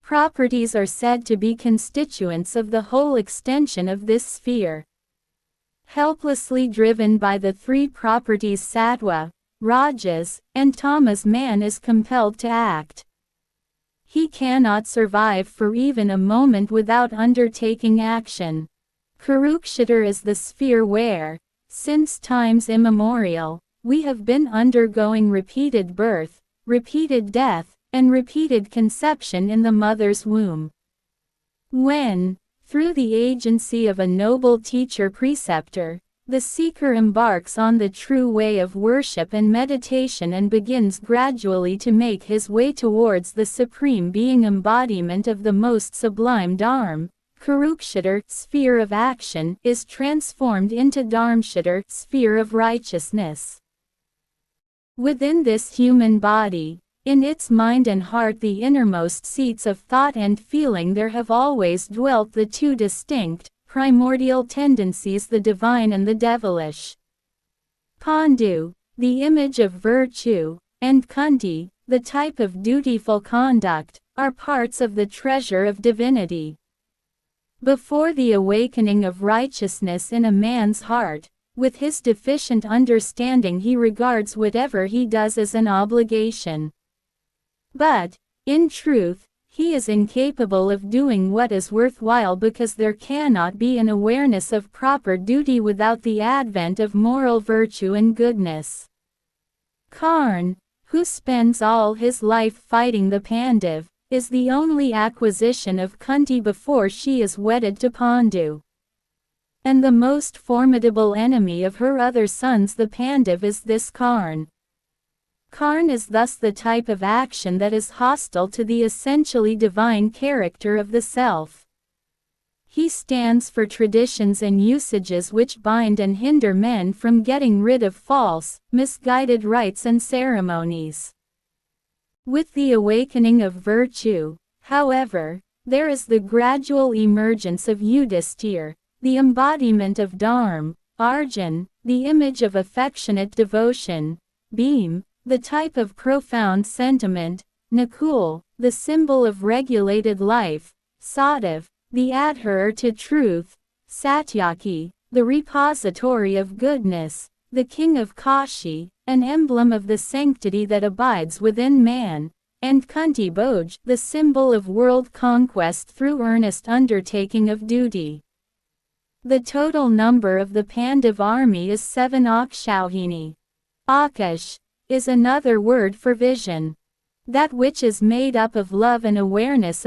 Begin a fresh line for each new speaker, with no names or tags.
properties are said to be constituents of the whole extension of this sphere. Helplessly driven by the three properties sattva, rajas, and tamas, man is compelled to act. He cannot survive for even a moment without undertaking action. Kurukshetra is the sphere where, since times immemorial, we have been undergoing repeated birth, repeated death, and repeated conception in the mother's womb. When, through the agency of a noble teacher-preceptor, the seeker embarks on the true way of worship and meditation and begins gradually to make his way towards the Supreme Being, embodiment of the most sublime Dharma, Kurukshetra, sphere of action, is transformed into Dharmkshetra, sphere of righteousness. Within this human body, in its mind and heart, the innermost seats of thought and feeling, there have always dwelt the two distinct, primordial tendencies, the divine and the devilish. Pandu, the image of virtue, and Kunti, the type of dutiful conduct, are parts of the treasure of divinity. Before the awakening of righteousness in a man's heart, with his deficient understanding he regards whatever he does as an obligation. But, in truth, he is incapable of doing what is worthwhile, because there cannot be an awareness of proper duty without the advent of moral virtue and goodness. Karn, who spends all his life fighting the Pandav, is the only acquisition of Kunti before she is wedded to Pandu. And the most formidable enemy of her other sons, the Pandav, is this Karn. Karn is thus the type of action that is hostile to the essentially divine character of the self. He stands for traditions and usages which bind and hinder men from getting rid of false, misguided rites and ceremonies. With the awakening of virtue, however, there is the gradual emergence of Yudhisthira, the embodiment of Dharma, Arjun, the image of affectionate devotion, Bhim, the type of profound sentiment, Nakul, the symbol of regulated life, Sadhav, the adherer to truth, Satyaki, the repository of goodness, the king of Kashi, an emblem of the sanctity that abides within man, and Kunti Bhoj, the symbol of world conquest through earnest undertaking of duty. The total number of the Pandav army is 7 Akshauhini. Akash is another word for vision. That which is made up of love and awareness